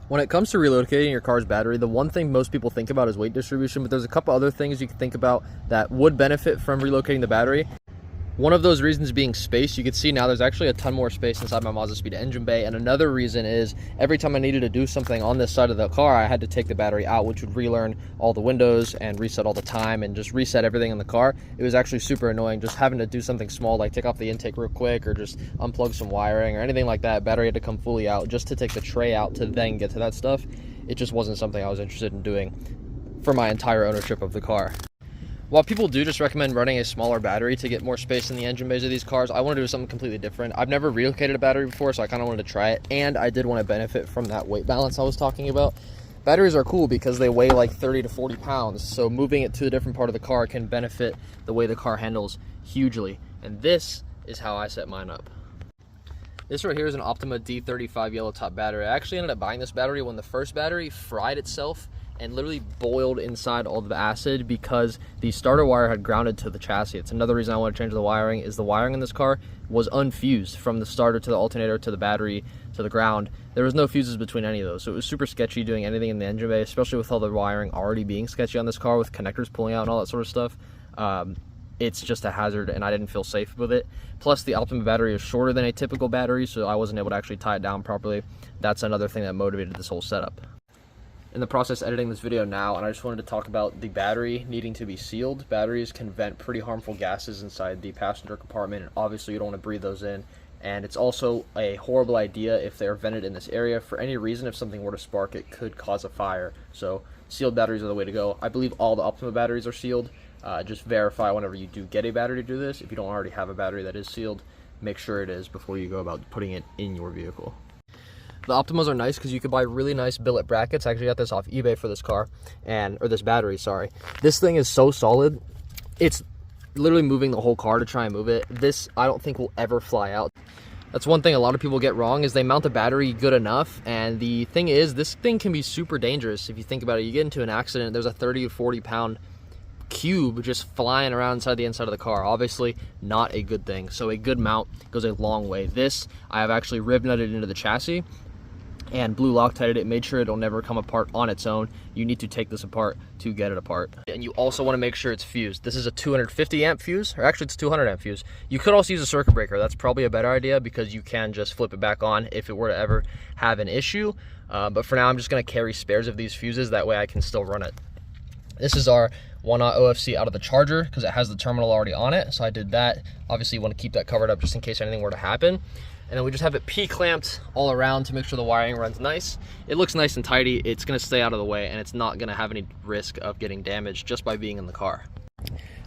When it comes to relocating your car's battery, the one thing most people think about is weight distribution, but there's a couple other things you can think about that would benefit from relocating the battery. One of those reasons being space. You can see now there's actually a ton more space inside my Mazdaspeed engine bay. And another reason is every time I needed to do something on this side of the car, I had to take the battery out, which would relearn all the windows and reset all the time and just reset everything in the car. It was actually super annoying just having to do something small like take off the intake real quick or just unplug some wiring or anything like that. Battery had to come fully out just to take the tray out to then get to that stuff. It just wasn't something I was interested in doing for my entire ownership of the car. While people do just recommend running a smaller battery to get more space in the engine bays of these cars, I want to do something completely different. I've never relocated a battery before, so I kind of wanted to try it, and I did want to benefit from that weight balance I was talking about. Batteries are cool because they weigh like 30 to 40 pounds, so moving it to a different part of the car can benefit the way the car handles hugely, and this is how I set mine up. This right here is an Optima D35 yellow top battery. I actually ended up buying this battery when the first battery fried itself and literally boiled inside all the acid because the starter wire had grounded to the chassis. It's another reason I want to change the wiring, is the wiring in this car was unfused from the starter to the alternator to the battery to the ground. There was no fuses between any of those, so it was super sketchy doing anything in the engine bay, especially with all the wiring already being sketchy on this car with connectors pulling out and all that sort of stuff. It's just a hazard and I didn't feel safe with it. Plus the Optima battery is shorter than a typical battery, so I wasn't able to actually tie it down properly. That's another thing that motivated this whole setup. In the process editing this video now, and I just wanted to talk about the battery needing to be sealed. Batteries can vent pretty harmful gases inside the passenger compartment, and obviously you don't want to breathe those in. And it's also a horrible idea if they are vented in this area. For any reason, if something were to spark, it could cause a fire. So sealed batteries are the way to go. I believe all the Optima batteries are sealed. Just verify whenever you do get a battery to do this. If you don't already have a battery that is sealed, make sure it is before you go about putting it in your vehicle. The Optimas are nice because you could buy really nice billet brackets. I actually got this off eBay for this car, or this battery, sorry. This thing is so solid. It's literally moving the whole car to try and move it. This, I don't think will ever fly out. That's one thing a lot of people get wrong, is they mount the battery good enough. And the thing is, this thing can be super dangerous. If you think about it, you get into an accident, there's a 30 to 40 pound cube just flying around inside the inside of the car. Obviously not a good thing. So a good mount goes a long way. This, I have actually rib nutted into the chassis and blue Loctited it, made sure it'll never come apart on its own. You need to take this apart to get it apart. And you also want to make sure it's fused. This is a 250 amp fuse, or actually it's 200 amp fuse. You could also use a circuit breaker. That's probably a better idea because you can just flip it back on if it were to ever have an issue. But for now, I'm just going to carry spares of these fuses. That way I can still run it. This is our 1/0 OFC out of the charger because it has the terminal already on it. So I did that. Obviously you want to keep that covered up just in case anything were to happen. And then we just have it P-clamped all around to make sure the wiring runs nice. It looks nice and tidy. It's gonna stay out of the way and it's not gonna have any risk of getting damaged just by being in the car.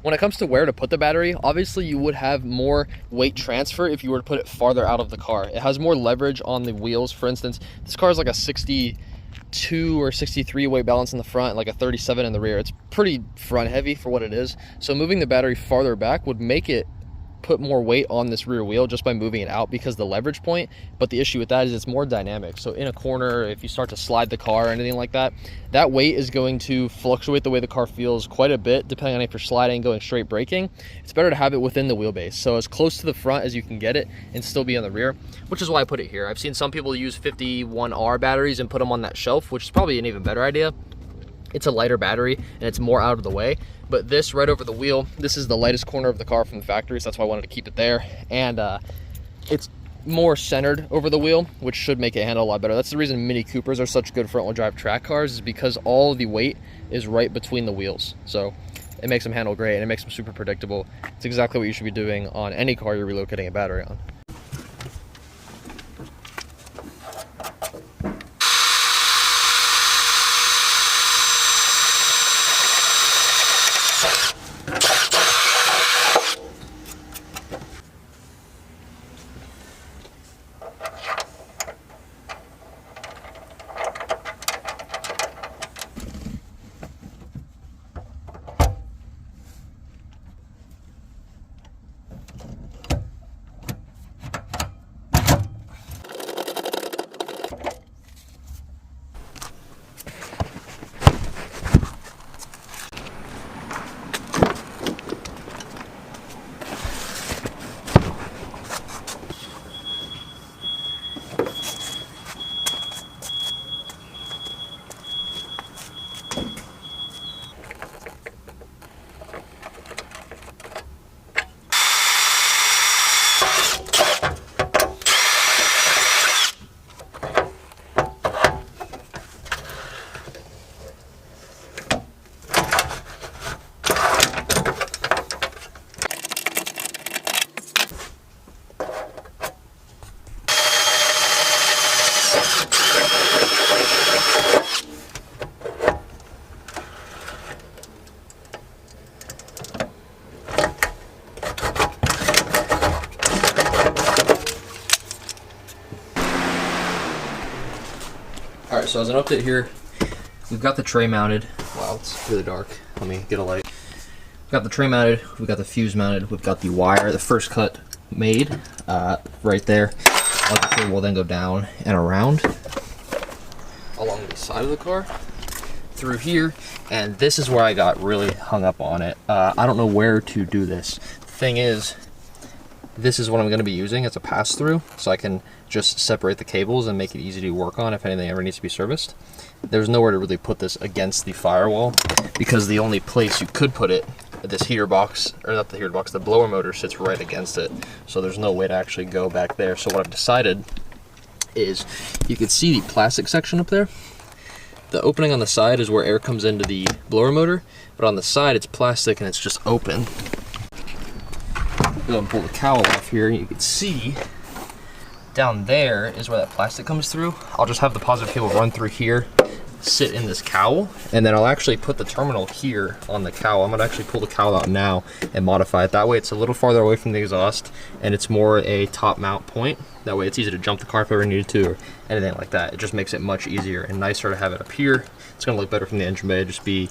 When it comes to where to put the battery, obviously you would have more weight transfer if you were to put it farther out of the car. It has more leverage on the wheels. For instance, this car is like a 62 or 63 weight balance in the front, like a 37 in the rear. It's pretty front heavy for what it is. So moving the battery farther back would make it put more weight on this rear wheel just by moving it out because the leverage point. But the issue with that is it's more dynamic. So in a corner, if you start to slide the car or anything like that, that weight is going to fluctuate the way the car feels quite a bit depending on if you're sliding, going straight, braking. It's better to have it within the wheelbase, so as close to the front as you can get it and still be on the rear, which is why I put it here. I've seen some people use 51R batteries and put them on that shelf, which is probably an even better idea. It's a lighter battery and it's more out of the way, but this right over the wheel, this is the lightest corner of the car from the factory, so that's why I wanted to keep it there. And it's more centered over the wheel, which should make it handle a lot better. That's the reason Mini Coopers are such good front wheel drive track cars, is because all the weight is right between the wheels. So it makes them handle great and it makes them super predictable. It's exactly what you should be doing on any car you're relocating a battery on. Alright, so as an update here, we've got the tray mounted. Wow, it's really dark. Let me get a light. We've got the tray mounted, we've got the fuse mounted, we've got the wire, the first cut made right there. The cable will then go down and around along the side of the car through here, and this is where I got really hung up on it. I don't know where to do this. The thing is, this is what I'm going to be using as a pass-through, so I can just separate the cables and make it easy to work on if anything ever needs to be serviced. There's nowhere to really put this against the firewall, because the only place you could put it, this heater box, or not the heater box, the blower motor sits right against it, so there's no way to actually go back there. So what I've decided is, you can see the plastic section up there. The opening on the side is where air comes into the blower motor, but on the side it's plastic and it's just open. Go and pull the cowl off here, and you can see down there is where that plastic comes through. I'll just have the positive cable run through here, sit in this cowl, and then I'll actually put the terminal here on the cowl. I'm gonna actually pull the cowl out now and modify it. That way it's a little farther away from the exhaust, and it's more a top mount point. That way it's easy to jump the car if ever needed to, or anything like that. It just makes it much easier and nicer to have it up here. It's gonna look better from the engine bay, just be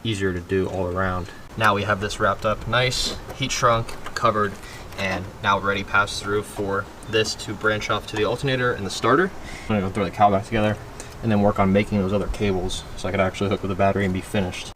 easier to do all around. Now we have this wrapped up nice, heat shrunk, covered, and now ready pass through for this to branch off to the alternator and the starter. I'm gonna go throw the cowl back together and then work on making those other cables so I could actually hook with the battery and be finished.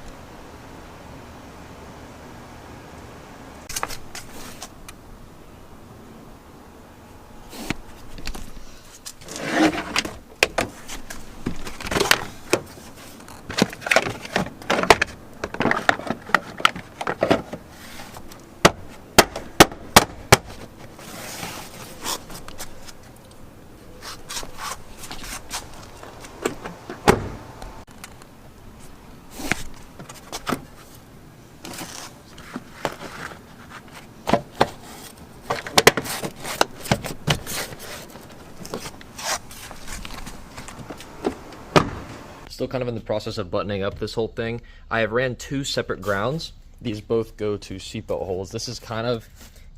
Still kind of in the process of buttoning up this whole thing. I have ran two separate grounds. These both go to seatbelt holes. This is kind of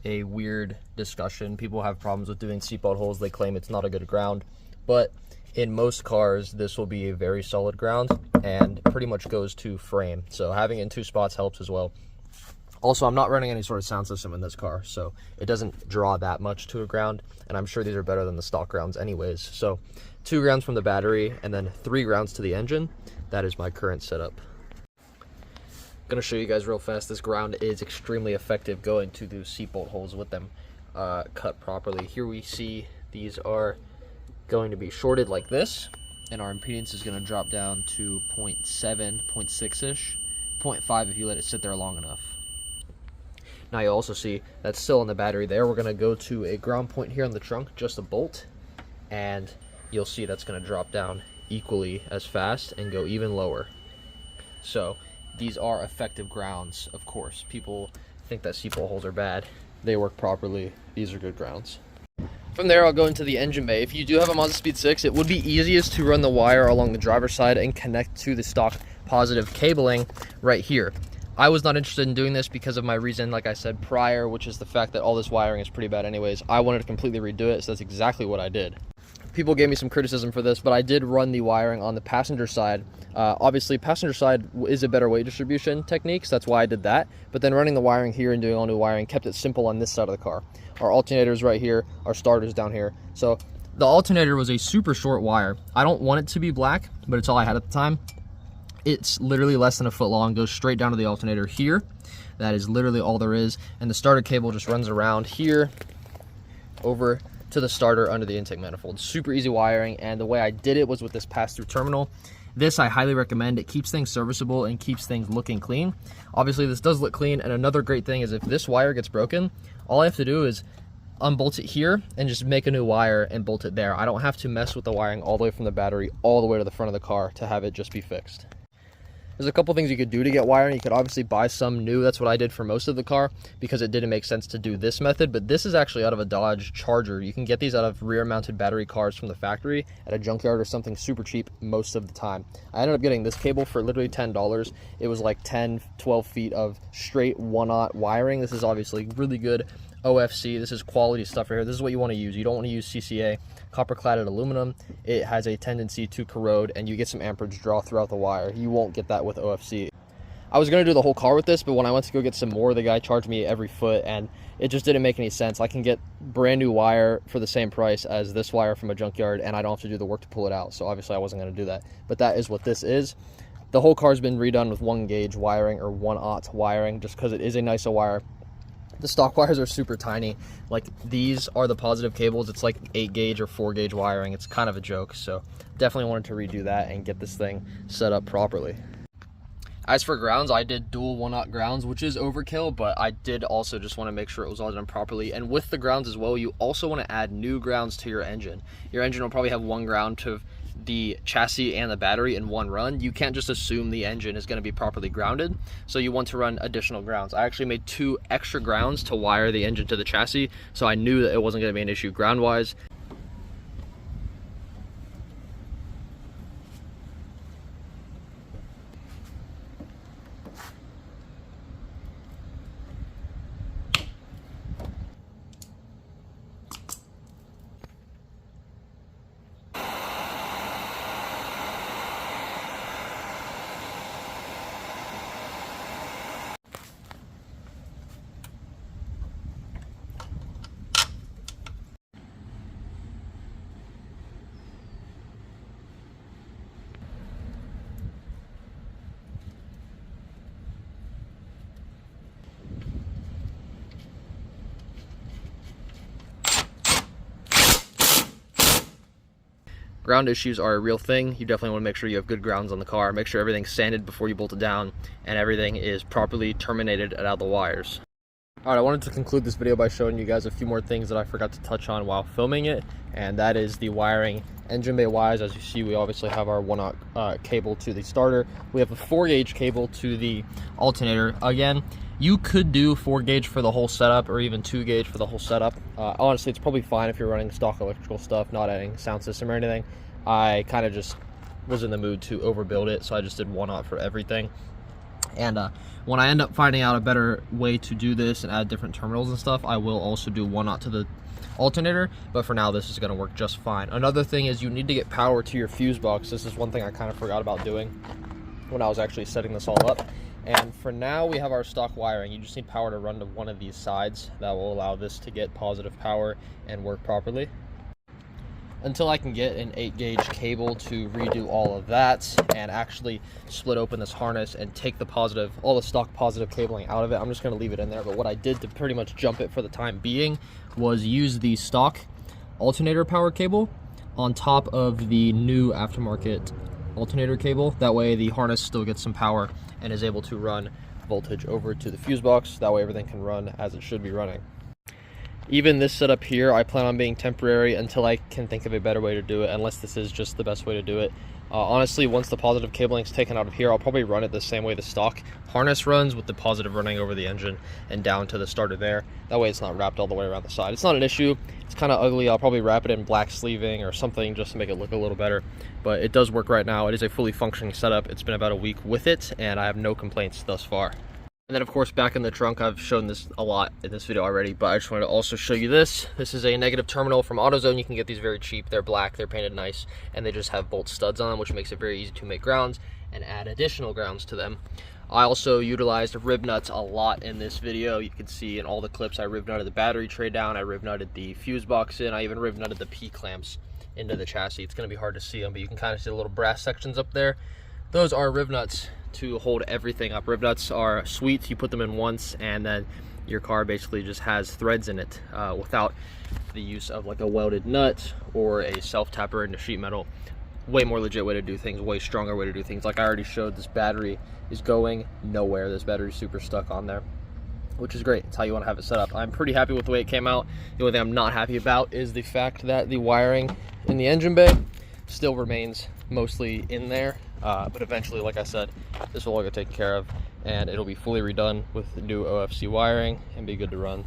a weird discussion. People have problems with doing seatbelt holes. They claim it's not a good ground, but in most cars, this will be a very solid ground and pretty much goes to frame. So having it in two spots helps as well. Also, I'm not running any sort of sound system in this car, so it doesn't draw that much to a ground, and I'm sure these are better than the stock grounds anyways. So 2 grounds from the battery and then 3 grounds to the engine. That is my current setup. I'm gonna show you guys real fast. This ground is extremely effective going to those seatbelt holes with them cut properly. Here we see these are going to be shorted like this, and our impedance is gonna drop down to 0.7, 0.6-ish, 0.5 if you let it sit there long enough. Now you also see that's still on the battery there. We're gonna go to a ground point here on the trunk, just a bolt, and you'll see that's gonna drop down equally as fast and go even lower. So these are effective grounds, of course. People think that seatbelt holes are bad. They work properly. These are good grounds. From there, I'll go into the engine bay. If you do have a Mazdaspeed 6, it would be easiest to run the wire along the driver's side and connect to the stock positive cabling right here. I was not interested in doing this because of my reason, like I said prior, which is the fact that all this wiring is pretty bad anyways. I wanted to completely redo it, so that's exactly what I did. People gave me some criticism for this, but I did run the wiring on the passenger side. Obviously, passenger side is a better weight distribution technique, so that's why I did that. But then running the wiring here and doing all new wiring kept it simple on this side of the car. Our alternator is right here, our starter's down here. So the alternator was a super short wire. I don't want it to be black, but it's all I had at the time. It's literally less than a foot long, goes straight down to the alternator here. That is literally all there is. And the starter cable just runs around here over to the starter under the intake manifold. Super easy wiring, and the way I did it was with this pass-through terminal. This I highly recommend. It keeps things serviceable and keeps things looking clean. Obviously this does look clean, and another great thing is if this wire gets broken, all I have to do is unbolt it here and just make a new wire and bolt it there. I don't have to mess with the wiring all the way from the battery all the way to the front of the car to have it just be fixed. There's a couple things you could do to get wiring. You could obviously buy some new. That's what I did for most of the car because it didn't make sense to do this method, but this is actually out of a Dodge Charger. You can get these out of rear mounted battery cars from the factory at a junkyard or something super cheap most of the time. I ended up getting this cable for literally $10. It was like 10-12 feet of straight 1/0 wiring. This is obviously really good OFC. This is quality stuff right here. This is what you want to use. You don't want to use CCA, copper cladded aluminum. It has a tendency to corrode and you get some amperage draw throughout the wire. You won't get that with OFC. I was going to do the whole car with this, but when I went to go get some more, the guy charged me every foot and it just didn't make any sense. I can get brand new wire for the same price as this wire from a junkyard and I don't have to do the work to pull it out. So obviously I wasn't going to do that, but that is what this is. The whole car's been redone with 1 gauge wiring or 1/0 wiring just because it is a nicer wire. The stock wires are super tiny. Like, these are the positive cables. It's like 8 gauge or 4 gauge wiring. It's kind of a joke. So definitely wanted to redo that and get this thing set up properly. As for grounds, I did dual 1/0 grounds, which is overkill, but I did also just want to make sure it was all done properly. And with the grounds as well, you also want to add new grounds to your engine. Your engine will probably have 1 ground to the chassis and the battery in 1 run. You can't just assume the engine is going to be properly grounded, so you want to run additional grounds. I actually made 2 extra grounds to wire the engine to the chassis, so I knew that it wasn't going to be an issue ground wise. Ground issues are a real thing. You definitely want to make sure you have good grounds on the car. Make sure everything's sanded before you bolt it down and everything is properly terminated out of the wires. All right, I wanted to conclude this video by showing you guys a few more things that I forgot to touch on while filming it, and that is the wiring. Engine bay wise, as you see, we obviously have our 1/0 cable to the starter. We have a 4 gauge cable to the alternator. Again, you could do 4 gauge for the whole setup or even 2 gauge for the whole setup. Honestly, it's probably fine if you're running stock electrical stuff, not adding sound system or anything. I kind of just was in the mood to overbuild it, so I just did 1/0 for everything. And when I end up finding out a better way to do this and add different terminals and stuff, I will also do 1/0 to the alternator, but for now this is going to work just fine. Another thing is you need to get power to your fuse box. This is one thing I kind of forgot about doing when I was actually setting this all up. And for now we have our stock wiring. You just need power to run to one of these sides. That will allow this to get positive power and work properly. Until I can get an 8 gauge cable to redo all of that and actually split open this harness and take the positive, all the stock positive cabling out of it, I'm just going to leave it in there. But what I did to pretty much jump it for the time being was use the stock alternator power cable on top of the new aftermarket alternator cable. That way the harness still gets some power and is able to run voltage over to the fuse box. That way everything can run as it should be running. Even this setup here, I plan on being temporary until I can think of a better way to do it, unless this is just the best way to do it. Honestly, once the positive cabling is taken out of here, I'll probably run it the same way the stock harness runs, with the positive running over the engine and down to the starter there. That way it's not wrapped all the way around the side. It's not an issue. It's kind of ugly. I'll probably wrap it in black sleeving or something just to make it look a little better. But it does work right now. It is a fully functioning setup. It's been about a week with it, and I have no complaints thus far. And then of course back in the trunk, I've shown this a lot in this video already, but I just wanted to also show you this. This is a negative terminal from AutoZone. You can get these very cheap. They're black, they're painted nice, and they just have bolt studs on them, which makes it very easy to make grounds and add additional grounds to them. I also utilized rib nuts a lot in this video. You can see in all the clips I rib nutted the battery tray down, I rib nutted the fuse box in, I even rib nutted the P clamps into the chassis. It's going to be hard to see them, but you can kind of see the little brass sections up there. Those are rib nuts to hold everything up. Rib nuts are sweet. You put them in once and then your car basically just has threads in it without the use of like a welded nut or a self-tapper into sheet metal. Way more legit way to do things, way stronger way to do things. Like I already showed, this battery is going nowhere. This battery's super stuck on there, which is great. It's how you want to have it set up. I'm pretty happy with the way it came out. The only thing I'm not happy about is the fact that the wiring in the engine bay still remains mostly in there. But eventually, like I said, this will all get taken care of and it'll be fully redone with new OFC wiring and be good to run.